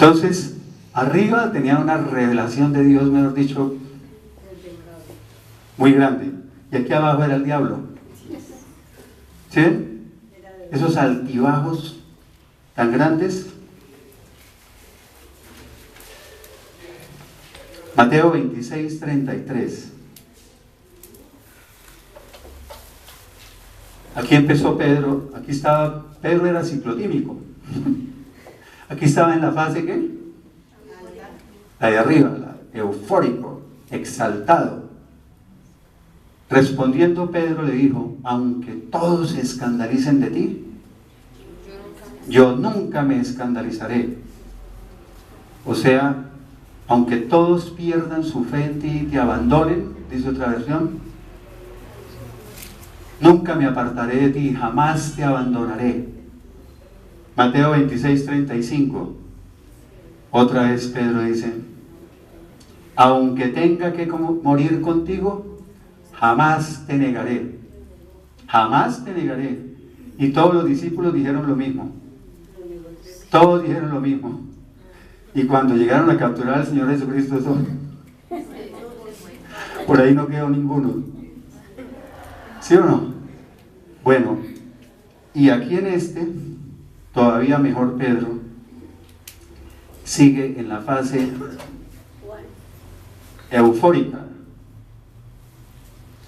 Entonces, arriba tenía una revelación de Dios, mejor dicho, muy grande. Y aquí abajo era el diablo. ¿Sí ven? Esos altibajos tan grandes. Mateo 26, 33. Aquí empezó Pedro, aquí estaba, Pedro era ciclotímico. Aquí estaba en la fase, ¿qué? La de arriba, la eufórico, exaltado. Respondiendo Pedro le dijo, aunque todos se escandalicen de ti, yo nunca me escandalizaré. O sea, aunque todos pierdan su fe en ti y te abandonen, dice otra versión, nunca me apartaré de ti, jamás te abandonaré. Mateo 26, 35. Otra vez Pedro dice, aunque tenga que morir contigo, jamás te negaré. Jamás te negaré. Y todos los discípulos dijeron lo mismo. Todos dijeron lo mismo. Y cuando llegaron a capturar al Señor Jesucristo, eso, por ahí no quedó ninguno. ¿Sí o no? Bueno, y aquí en este, todavía mejor Pedro, sigue en la fase eufórica.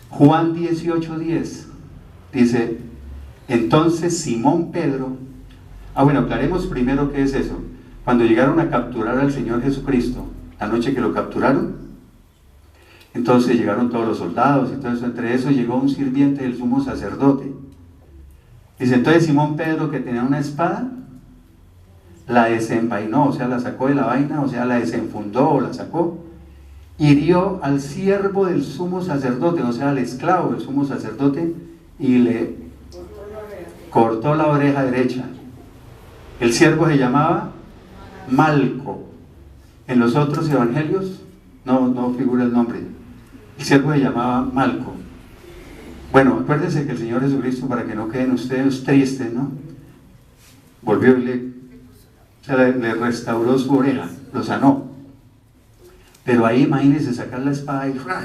Juan 18:10 dice, entonces Simón Pedro, bueno, aclaremos primero qué es eso. Cuando llegaron a capturar al Señor Jesucristo, la noche que lo capturaron, entonces llegaron todos los soldados y todo eso, entre eso llegó un sirviente del sumo sacerdote. Dice, entonces Simón Pedro, que tenía una espada, la desenvainó, o sea, la sacó de la vaina, o sea, la desenfundó o la sacó, hirió al siervo del sumo sacerdote, o sea, al esclavo del sumo sacerdote, y le cortó la oreja derecha. El siervo se llamaba Malco. En los otros evangelios no figura el nombre. El siervo se llamaba Malco. Bueno, acuérdense que el Señor Jesucristo, para que no queden ustedes tristes, ¿no? Volvió y le restauró su oreja, lo sanó. Pero ahí imagínense sacar la espada y ¡frag!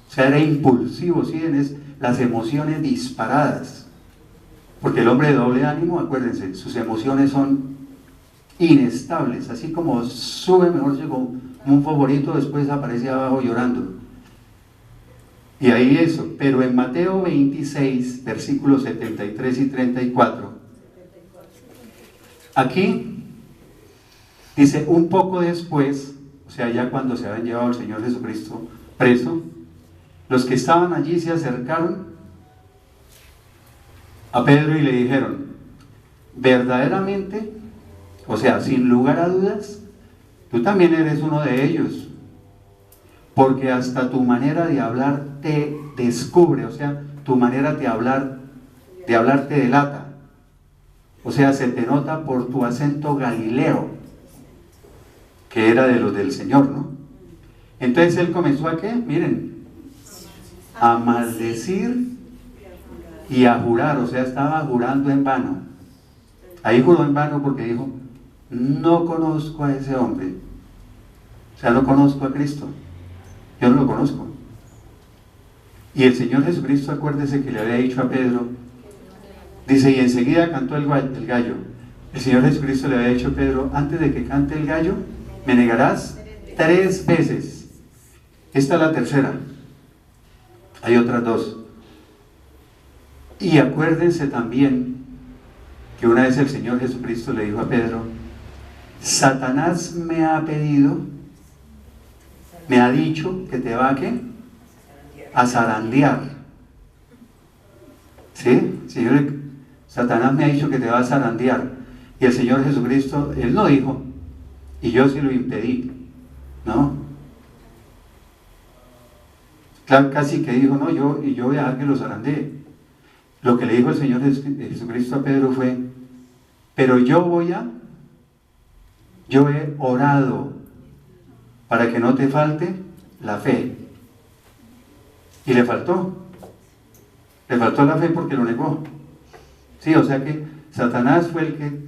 O sea, era impulsivo, ¿sí? Las emociones disparadas. Porque el hombre de doble ánimo, acuérdense, sus emociones son inestables, así como sube, mejor dicho, como un favorito, después aparece abajo llorando. Y ahí eso, pero en Mateo 26, versículos 73 y 34, aquí dice, un poco después, o sea, ya cuando se habían llevado al Señor Jesucristo preso, los que estaban allí se acercaron a Pedro y le dijeron, verdaderamente, o sea, sin lugar a dudas, tú también eres uno de ellos, porque hasta tu manera de hablar te descubre, o sea, tu manera de hablar te delata, o sea, se te nota por tu acento galileo, que era de los del Señor, ¿no? Entonces él comenzó a ¿qué? Miren, a maldecir y a jurar, o sea, estaba jurando en vano. Ahí juró en vano porque dijo, no conozco a ese hombre, o sea, no conozco a Cristo, yo no lo conozco. Y el Señor Jesucristo, acuérdese que le había dicho a Pedro, dice, y enseguida cantó el gallo. El Señor Jesucristo le había dicho a Pedro, antes de que cante el gallo, me negarás 3 veces. Esta es la tercera. Hay otras 2. Y acuérdense también que una vez el Señor Jesucristo le dijo a Pedro, Satanás me ha pedido, me ha dicho que te va a zarandear. ¿Sí? Señor, Satanás me ha dicho que te va a zarandear. Y el Señor Jesucristo, Él no dijo, y yo sí lo impedí, ¿no? Claro, casi que dijo, no, yo voy a dejar que lo zarandee. Lo que le dijo el Señor Jesucristo a Pedro fue, pero yo he orado para que no te falte la fe. Y le faltó la fe porque lo negó. Sí, o sea que Satanás fue el que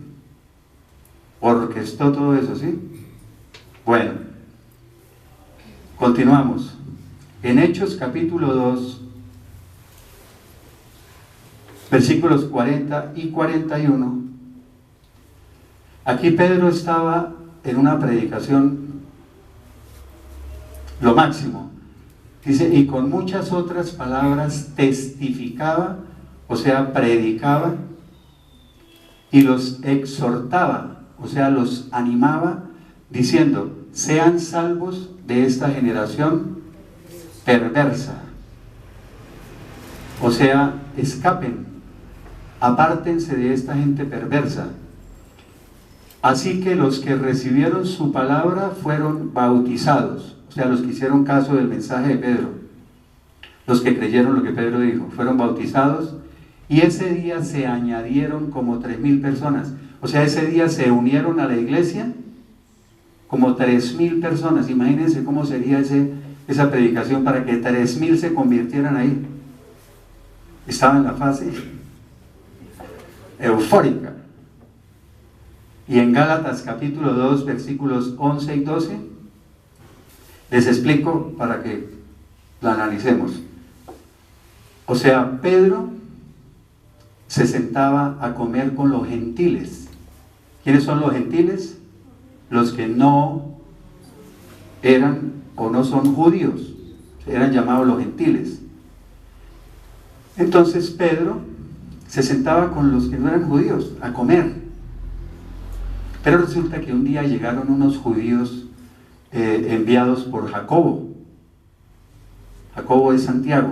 orquestó todo eso, ¿sí? Bueno, continuamos. En Hechos capítulo 2, versículos 40 y 41, aquí Pedro estaba en una predicación lo máximo. Dice, y con muchas otras palabras testificaba, o sea, predicaba, y los exhortaba, o sea, los animaba, diciendo, sean salvos de esta generación perversa. O sea, escapen, apártense de esta gente perversa. Así que los que recibieron su palabra fueron bautizados, o sea, los que hicieron caso del mensaje de Pedro, los que creyeron lo que Pedro dijo, fueron bautizados, y ese día se añadieron como 3,000 personas. O sea, ese día se unieron a la iglesia como 3,000 personas. Imagínense cómo sería esa predicación para que 3,000 se convirtieran ahí. Estaba en la fase eufórica. Y en Gálatas capítulo 2, versículos 11 y 12, les explico para que la analicemos. O sea, Pedro se sentaba a comer con los gentiles. ¿Quiénes son los gentiles? Los que no eran o no son judíos, eran llamados los gentiles. Entonces Pedro se sentaba con los que no eran judíos a comer. Pero resulta que un día llegaron unos judíos enviados por Jacobo. Jacobo de Santiago,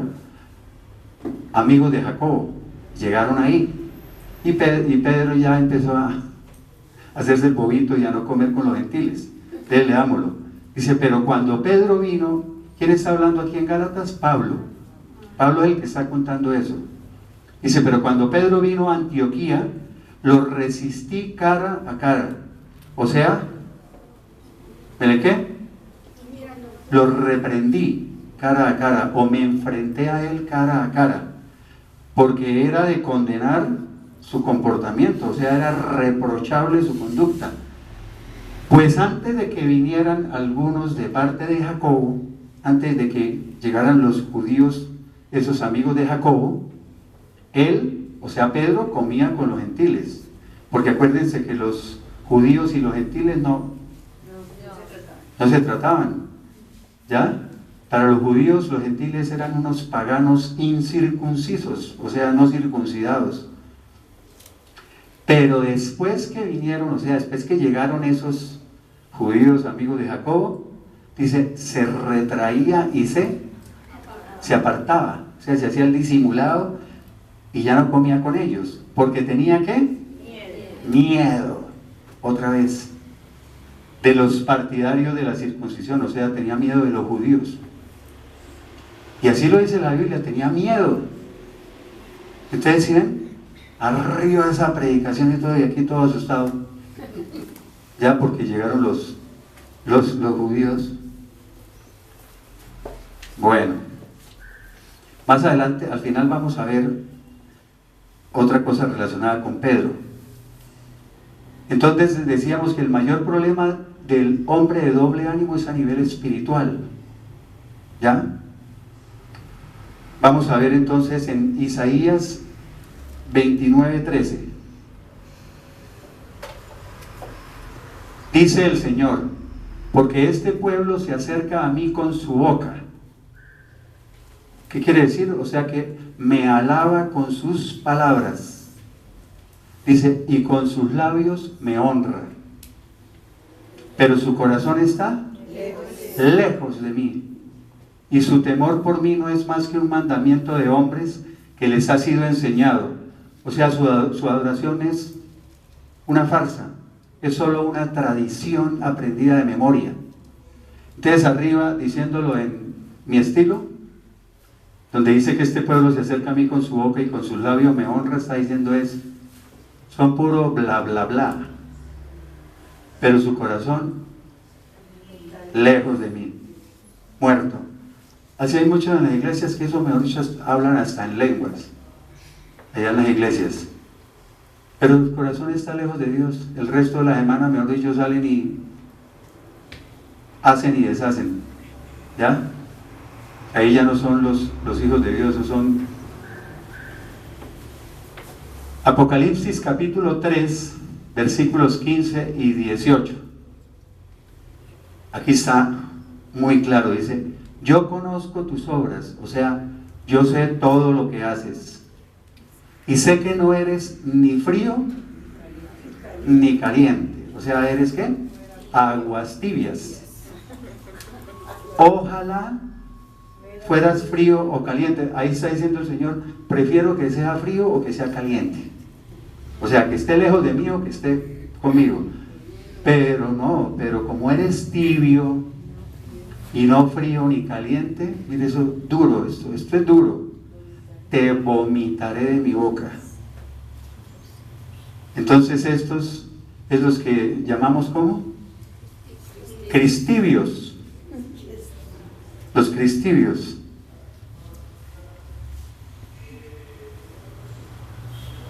amigos de Jacobo. Llegaron ahí y Pedro ya empezó a hacerse el bobito y a no comer con los gentiles. Entonces leámoslo. Dice, pero cuando Pedro vino, ¿quién está hablando aquí en Gálatas? Pablo. Pablo es el que está contando eso. Dice, pero cuando Pedro vino a Antioquía, lo resistí cara a cara. O sea, ¿me qué? Lo reprendí cara a cara, o me enfrenté a él cara a cara, porque era de condenar su comportamiento, o sea, era reprochable su conducta. Pues antes de que vinieran algunos de parte de Jacobo, antes de que llegaran los judíos, esos amigos de Jacobo, él, o sea, Pedro, comía con los gentiles, porque acuérdense que los judíos y los gentiles no se trataban, ¿ya? Para los judíos, los gentiles eran unos paganos incircuncisos, o sea, no circuncidados. Pero después que vinieron, o sea, después que llegaron esos judíos amigos de Jacobo, dice, se retraía y se apartaba, o sea, se hacía el disimulado y ya no comía con ellos, porque tenía ¿qué? Miedo, otra vez, de los partidarios de la circuncisión, o sea, tenía miedo de los judíos. Y así lo dice la Biblia, tenía miedo. Ustedes siguen arriba de esa predicación y todo, y aquí todo asustado, ya porque llegaron los judíos. Bueno, más adelante, al final vamos a ver otra cosa relacionada con Pedro. Entonces decíamos que el mayor problema del hombre de doble ánimo es a nivel espiritual, ¿ya? Vamos a ver entonces en Isaías 29:13. Dice el Señor, porque este pueblo se acerca a mí con su boca. ¿Qué quiere decir? O sea que me alaba con sus palabras. Dice, y con sus labios me honra. Pero su corazón está lejos de mí. Y su temor por mí no es más que un mandamiento de hombres que les ha sido enseñado. O sea, su adoración es una farsa, es solo una tradición aprendida de memoria. Entonces arriba, diciéndolo en mi estilo, donde dice que este pueblo se acerca a mí con su boca y con sus labios me honra, está diciendo son puro bla bla bla, pero su corazón lejos de mí, muerto. Así hay muchos en las iglesias que eso, mejor dicho, hablan hasta en lenguas, allá en las iglesias. pero el corazón está lejos de Dios. El resto de la semana, mejor dicho, salen y hacen y deshacen, ¿ya? Ahí ya no son los hijos de Dios, son... Apocalipsis capítulo 3, versículos 15 y 18. Aquí está muy claro, dice: yo conozco tus obras, o sea, yo sé todo lo que haces, y sé que no eres ni frío ni caliente, o sea, ¿eres qué? Aguas tibias. Ojalá fueras frío o caliente. Ahí está diciendo el Señor: prefiero que sea frío o que sea caliente, o sea, que esté lejos de mí o que esté conmigo. Pero no, pero como eres tibio y no frío ni caliente, mire, eso es duro, esto es duro, te vomitaré de mi boca. Entonces estos es los que llamamos ¿cómo? Cristibios. Los cristibios.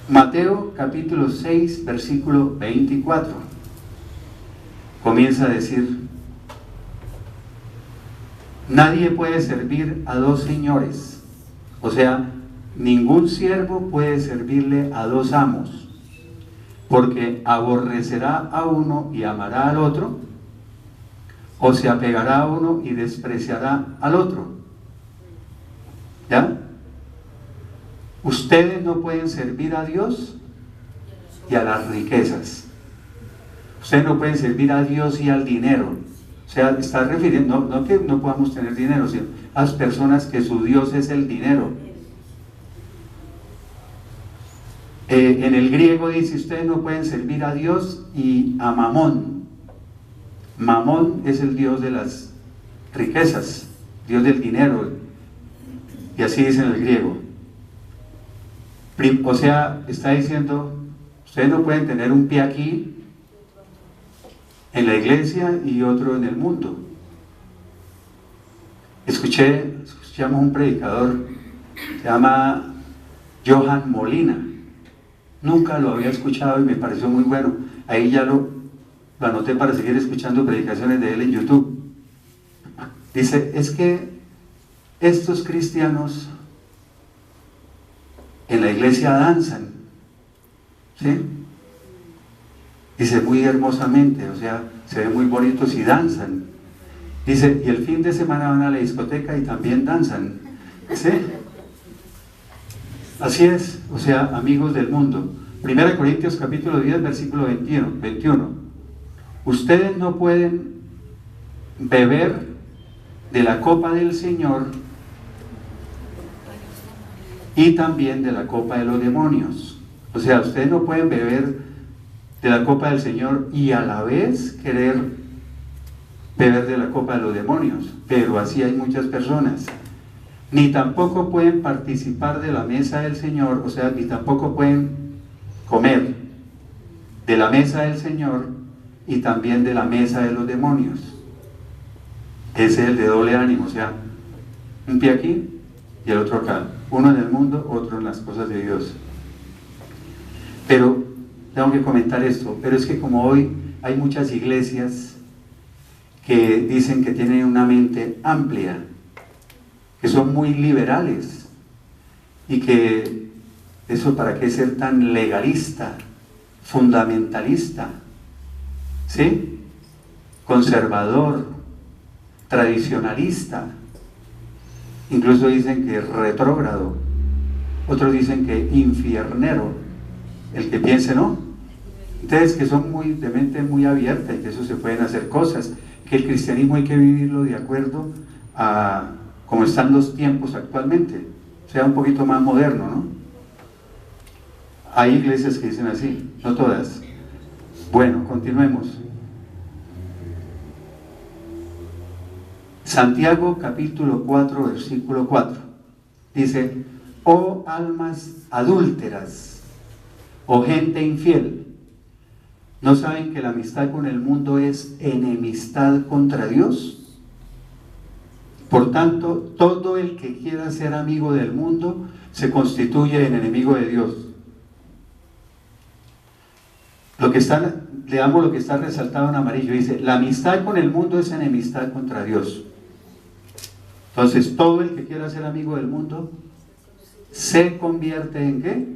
Mateo capítulo 6, versículo 24. Comienza a decir: nadie puede servir a dos señores, o sea, ningún siervo puede servirle a dos amos, porque aborrecerá a uno y amará al otro, o se apegará a uno y despreciará al otro. ¿Ya? Ustedes no pueden servir a Dios y a las riquezas. Ustedes no pueden servir a Dios y al dinero. O sea, está refiriendo, no que no podamos tener dinero, sino a las personas que su Dios es el dinero. En el griego dice: ustedes no pueden servir a Dios y a Mamón. Mamón es el Dios de las riquezas, Dios del dinero, y así dice en el griego. O sea, está diciendo: ustedes no pueden tener un pie aquí en la iglesia y otro en el mundo. Escuchamos un predicador, se llama Johan Molina. Nunca lo había escuchado y me pareció muy bueno. Ahí ya lo anoté para seguir escuchando predicaciones de él en YouTube. Dice: es que estos cristianos en la iglesia danzan, ¿sí? Dice: muy hermosamente, o sea, se ven muy bonitos y danzan. Dice: y el fin de semana van a la discoteca y también danzan, ¿sí? Así es, o sea, amigos del mundo. 1 Corintios capítulo 10, versículo 21. Ustedes no pueden beber de la copa del Señor y también de la copa de los demonios. O sea, ustedes no pueden beber de la copa del Señor y a la vez querer beber de la copa de los demonios, pero así hay muchas personas. Ni tampoco pueden participar de la mesa del Señor, o sea, ni tampoco pueden comer de la mesa del Señor y también de la mesa de los demonios. Ese es el de doble ánimo, o sea, un pie aquí y el otro acá, uno en el mundo, otro en las cosas de Dios. Pero tengo que comentar esto, pero es que como hoy hay muchas iglesias que dicen que tienen una mente amplia, que son muy liberales, y que eso, ¿para qué ser tan legalista, fundamentalista, ¿sí? Conservador, tradicionalista, incluso dicen que retrógrado, otros dicen que infiernero, el que piense, ¿no? Ustedes que son muy de mente muy abierta y que eso se pueden hacer cosas, que el cristianismo hay que vivirlo de acuerdo a como están los tiempos actualmente, sea un poquito más moderno, ¿no? Hay iglesias que dicen así, no todas. Bueno, continuemos. Santiago capítulo 4, versículo 4. Dice: oh almas adúlteras, oh gente infiel, ¿no saben que la amistad con el mundo es enemistad contra Dios? Por tanto, todo el que quiera ser amigo del mundo se constituye en enemigo de Dios. Leamos lo que está resaltado en amarillo. Dice, la amistad con el mundo es enemistad contra Dios. Entonces, todo el que quiera ser amigo del mundo se convierte ¿en qué?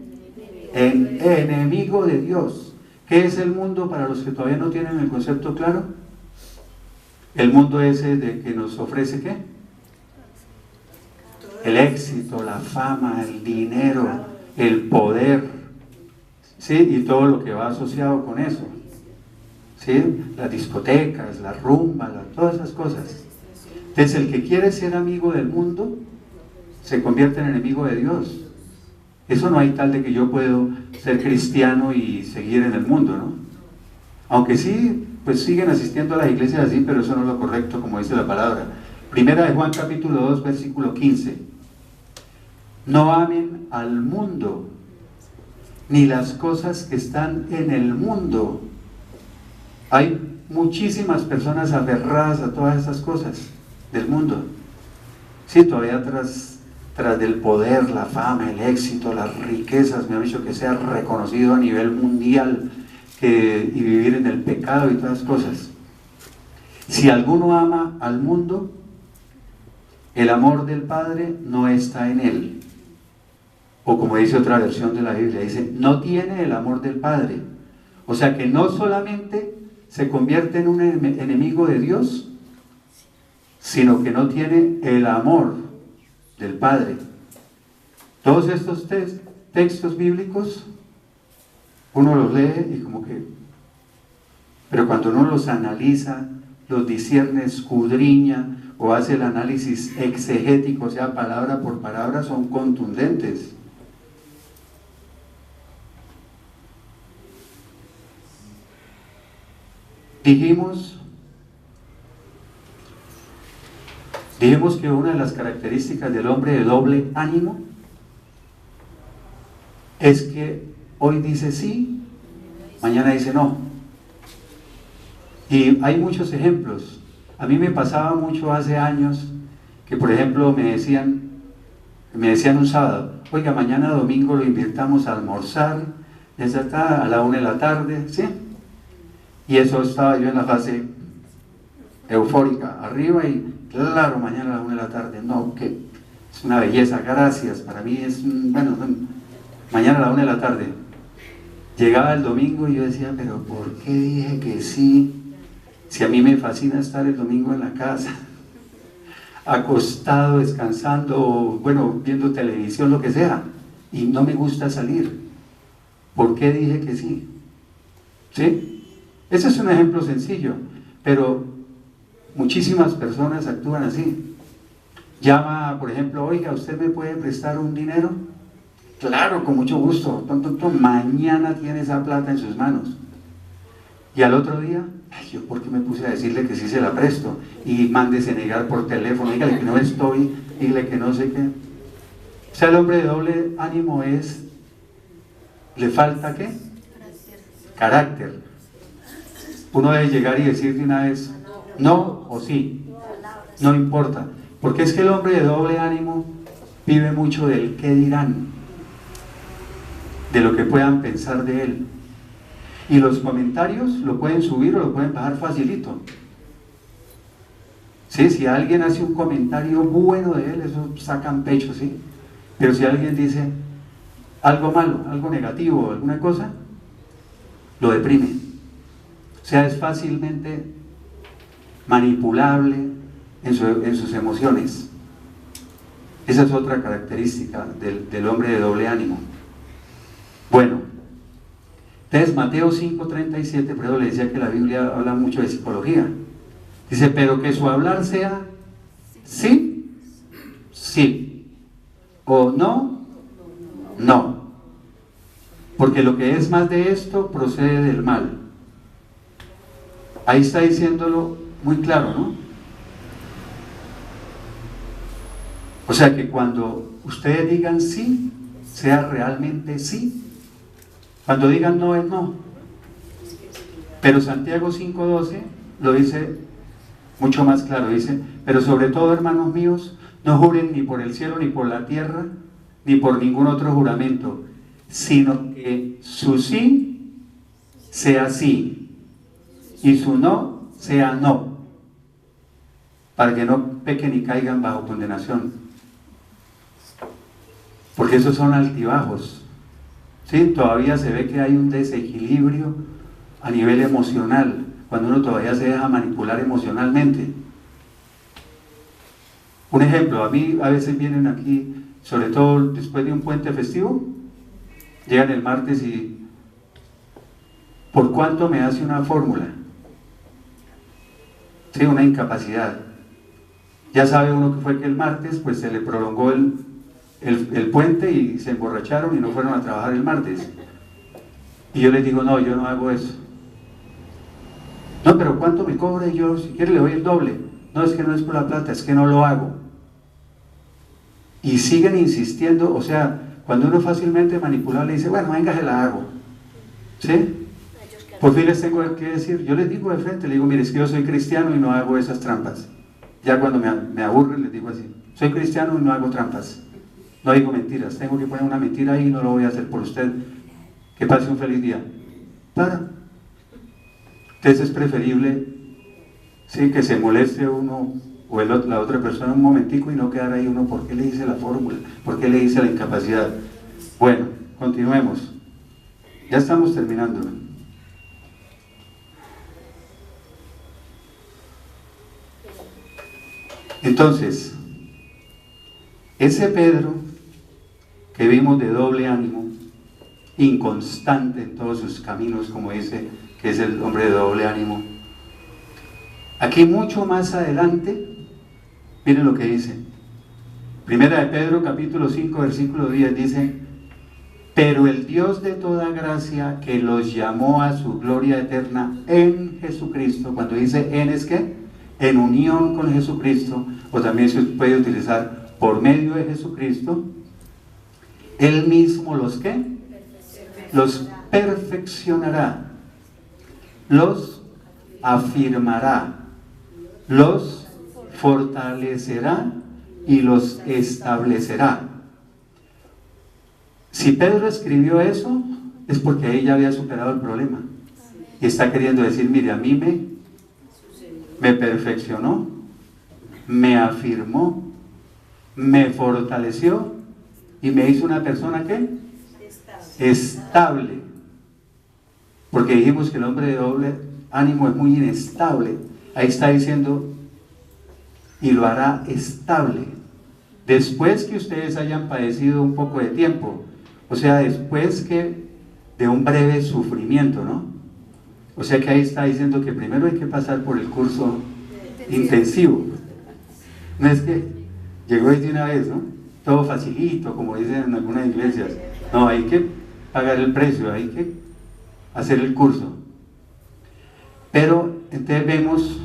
En enemigo de Dios. ¿Qué es el mundo para los que todavía no tienen el concepto claro? El mundo ese de que nos ofrece ¿qué? El éxito, la fama, el dinero, el poder, ¿sí? Y todo lo que va asociado con eso, ¿sí? Las discotecas, la rumba, todas esas cosas. Entonces el que quiere ser amigo del mundo se convierte en enemigo de Dios. Eso no hay tal de que yo puedo ser cristiano y seguir en el mundo, ¿no? Aunque sí, pues siguen asistiendo a las iglesias así, pero eso no es lo correcto, como dice la palabra. Primera de Juan capítulo 2, versículo 15. No amen al mundo, ni las cosas que están en el mundo. Hay muchísimas personas aferradas a todas esas cosas del mundo. Sí, todavía tras del poder, la fama, el éxito, las riquezas, me ha dicho que sea reconocido a nivel mundial, y vivir en el pecado y todas las cosas. Si alguno ama al mundo, el amor del Padre no está en él. O como dice otra versión de la Biblia, dice, no tiene el amor del Padre. O sea que no solamente se convierte en un enemigo de Dios, sino que no tiene el amor del Padre. Todos estos textos bíblicos, uno los lee y como que... Pero cuando uno los analiza, los discierne, escudriña, o hace el análisis exegético, o sea, palabra por palabra, son contundentes. Dijimos que una de las características del hombre de doble ánimo es que hoy dice sí, mañana dice no. Y hay muchos ejemplos. A mí me pasaba mucho hace años que, por ejemplo, me decían un sábado, oiga, mañana domingo lo invitamos a almorzar, ya está, a la 1 de la tarde, ¿sí? Y eso estaba yo en la fase eufórica, arriba, y claro, mañana a la 1 de la tarde, no, que es una belleza, gracias, para mí es, bueno, mañana a la 1 de la tarde. Llegaba el domingo y yo decía, pero ¿por qué dije que sí? Si a mí me fascina estar el domingo en la casa, acostado, descansando, bueno, viendo televisión, lo que sea, y no me gusta salir. ¿Por qué dije que sí? ¿Sí? Ese es un ejemplo sencillo, pero muchísimas personas actúan así. Llama, por ejemplo, oiga, ¿usted me puede prestar un dinero? Claro, con mucho gusto. Mañana tiene esa plata en sus manos. Y al otro día, ay, yo por qué me puse a decirle que sí se la presto, y mándese negar por teléfono, dígale que no estoy, dígale que no sé qué. O sea, el hombre de doble ánimo ¿le falta qué? Carácter. Uno debe llegar y decir de una vez no o sí, no importa, porque es que el hombre de doble ánimo vive mucho del qué dirán, de lo que puedan pensar de él. Y los comentarios lo pueden subir o lo pueden bajar facilito. ¿Sí? Si alguien hace un comentario bueno de él, eso sacan pecho, ¿sí? Pero si alguien dice algo malo, algo negativo, alguna cosa, lo deprime. O sea, es fácilmente manipulable en sus emociones. Esa es otra característica del hombre de doble ánimo. Bueno, entonces Mateo 5:37, por eso le decía que la Biblia habla mucho de psicología. Dice, pero que su hablar sea sí, sí, o no, no. Porque lo que es más de esto procede del mal. Ahí está diciéndolo muy claro, ¿no? O sea que cuando ustedes digan sí, sea realmente sí. Cuando digan no, es no. Pero Santiago 5:12 lo dice mucho más claro. Dice, pero sobre todo, hermanos míos, no juren ni por el cielo, ni por la tierra, ni por ningún otro juramento, sino que su sí sea sí, y su no sea no, para que no pequen y caigan bajo condenación. Porque esos son altibajos, ¿sí? Todavía se ve que hay un desequilibrio a nivel emocional, cuando uno todavía se deja manipular emocionalmente. Un ejemplo, a mí a veces vienen aquí, sobre todo después de un puente festivo, llegan el martes y ¿por cuánto me hace una fórmula? Sí, una incapacidad. Ya sabe uno que fue que el martes pues se le prolongó el puente y se emborracharon y no fueron a trabajar el martes. Y yo les digo, no, yo no hago eso. No, pero ¿cuánto me cobra? Y yo, si quiere le doy el doble. No, es que no es por la plata, es que no lo hago. Y siguen insistiendo, o sea, cuando uno fácilmente manipulable dice, bueno, venga, se la hago. ¿Sí? Por fin les tengo que decir, yo les digo de frente, les digo, mire, es que yo soy cristiano y no hago esas trampas. Ya cuando me aburren les digo así, soy cristiano y no hago trampas. No digo mentiras, tengo que poner una mentira ahí y no lo voy a hacer por usted. Que pase un feliz día. Para. Entonces es preferible, sí, que se moleste uno o la otra persona un momentico y no quedar ahí uno, ¿por qué le hice la fórmula? ¿Por qué le hice la incapacidad? Bueno, continuemos. Ya estamos terminando. Entonces, ese Pedro que vimos de doble ánimo, inconstante en todos sus caminos, como dice, que es el hombre de doble ánimo. Aquí mucho más adelante, miren lo que dice. Primera de Pedro, capítulo 5, versículo 10, dice, pero el Dios de toda gracia, que los llamó a su gloria eterna en Jesucristo, cuando dice en es que, en unión con Jesucristo, o también se puede utilizar por medio de Jesucristo, Él mismo los ¿qué? Los perfeccionará, los afirmará, los fortalecerá y los establecerá. Si Pedro escribió eso, es porque ahí ya había superado el problema. Y está queriendo decir, mire, a mí me perfeccionó, me afirmó, me fortaleció y me hizo una persona ¿qué? Estable. Porque dijimos que el hombre de doble ánimo es muy inestable. Ahí está diciendo, y lo hará estable. Después que ustedes hayan padecido un poco de tiempo, o sea, después que de un breve sufrimiento, ¿no? O sea que ahí está diciendo que primero hay que pasar por el curso intensivo. No es que llegó de una vez, ¿no? Todo facilito, como dicen en algunas iglesias. No, hay que pagar el precio, hay que hacer el curso. Pero entonces vemos,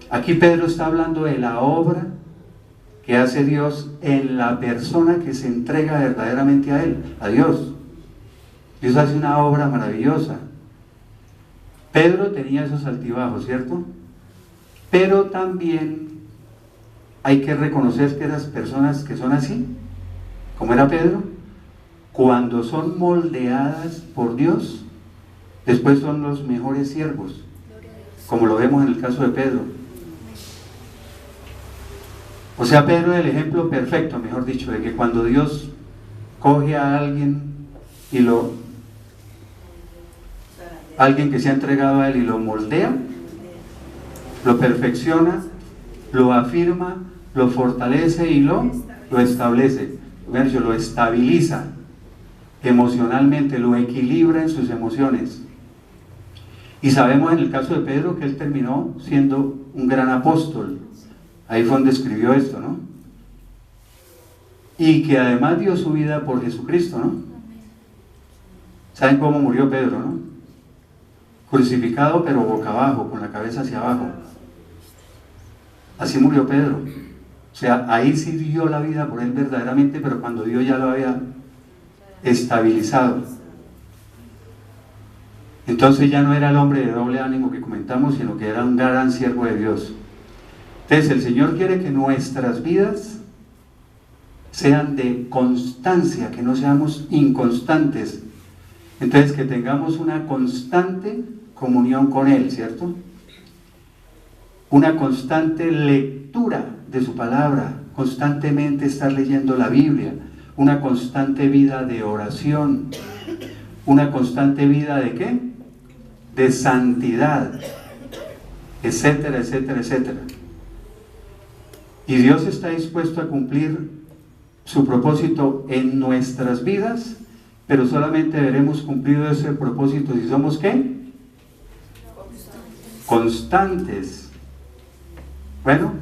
aquí Pedro está hablando de la obra que hace Dios en la persona que se entrega verdaderamente a Él, a Dios. Dios hace una obra maravillosa. Pedro tenía esos altibajos, ¿cierto? Pero también hay que reconocer que las personas que son así, como era Pedro, cuando son moldeadas por Dios, después son los mejores siervos, como lo vemos en el caso de Pedro. O sea, Pedro es el ejemplo perfecto, mejor dicho, de que cuando Dios coge a alguien y alguien que se ha entregado a Él y lo moldea, lo perfecciona, lo afirma, lo fortalece y lo establece, lo estabiliza emocionalmente, lo equilibra en sus emociones. Y sabemos en el caso de Pedro que él terminó siendo un gran apóstol. Ahí fue donde escribió esto, ¿no? Y que además dio su vida por Jesucristo, ¿no? ¿Saben cómo murió Pedro, no? Crucificado, pero boca abajo, con la cabeza hacia abajo. Así murió Pedro. O sea, ahí sí dio la vida por él verdaderamente, pero cuando Dios ya lo había estabilizado. Entonces ya no era el hombre de doble ánimo que comentamos, sino que era un gran siervo de Dios. Entonces el Señor quiere que nuestras vidas sean de constancia, que no seamos inconstantes. Entonces, que tengamos una constante comunión con Él, ¿cierto? Una constante lectura de su palabra, constantemente estar leyendo la Biblia, una constante vida de oración, una constante vida ¿de qué? De santidad, etcétera, etcétera, etcétera. Y Dios está dispuesto a cumplir su propósito en nuestras vidas, pero solamente veremos cumplido ese propósito si somos ¿qué? Constantes. Bueno,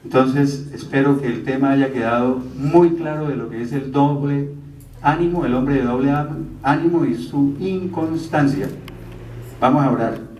entonces espero que el tema haya quedado muy claro de lo que es el doble ánimo, el hombre de doble ánimo y su inconstancia. Vamos a orar.